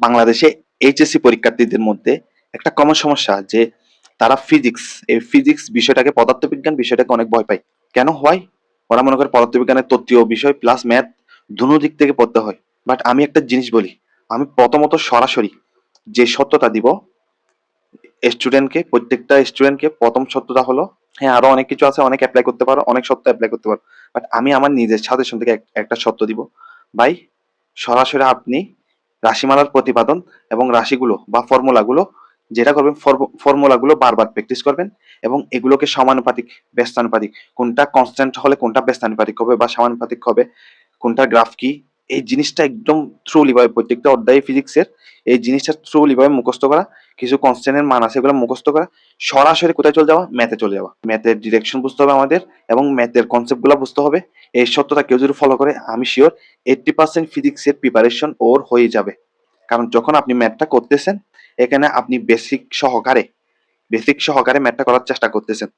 বাংলাদেশে এইচএসসি পরীক্ষার্থীদের মধ্যে একটা কমন সমস্যা যে তারা এই ফিজিক্স বিষয়টাকে, পদার্থবিজ্ঞান বিষয়টাকে অনেক ভয় পায়। কেন হয়? ওরা মনে করে পদার্থবিজ্ঞানের তত্ত্বীয় বিষয় প্লাস ম্যাথ দুনো দিক থেকে পড়তে হয়। বাট আমি একটা জিনিস বলি, আমি প্রথমত সরাসরি যে সত্যটা দিব প্রত্যেকটা স্টুডেন্টকে, প্রথম সত্যটা হলো, হ্যাঁ আরো অনেক কিছু আছে, অনেক অ্যাপ্লাই করতে পারো, অনেক সত্য অ্যাপ্লাই করতে পারো, বাট আমি আমার নিজের সাজেশন থেকে একটা সত্য দিব। ভাই, সরাসরি আপনি রাশিমালার প্রতিপাদন এবং রাশিগুলো বা ফর্মুলাগুলো যেটা করবেন, ফর্মুলাগুলো বারবার প্র্যাকটিস করবেন এবং এগুলোকে সমানুপাতিক, ব্যস্তানুপাতিক, কোনটা কনস্ট্যান্ট হলে কোনটা ব্যস্তানুপাতিক হবে বা সমানুপাতিক হবে, কোনটা গ্রাফ কি, এই জিনিসটা একদম থ্রুলি ভাবে প্রত্যেকটা অধ্যায়ে ফিজিক্সের এই জিনিসটা থ্রুলি ভাবে মুখস্থ করা, কিছু কনস্ট্যান্টের মান আছে এগুলো মুখস্থ করা, সরাসরি কোথায় চলে যাওয়া, ম্যাথে চলে যাওয়া, ম্যাথের ডিরেকশন বুঝতে হবে আমাদের এবং ম্যাথের কনসেপ্ট গুলা বুঝতে হবে। এই সত্যটা কেউ যদি ফলো করে, আমি শিওর 80% ফিজিক্সের প্রিপারেশন ওর হয়ে যাবে। কারণ যখন আপনি ম্যাথটা করতেছেন, এখানে আপনি বেসিক সহকারে ম্যাথটা করার চেষ্টা করতেছেন।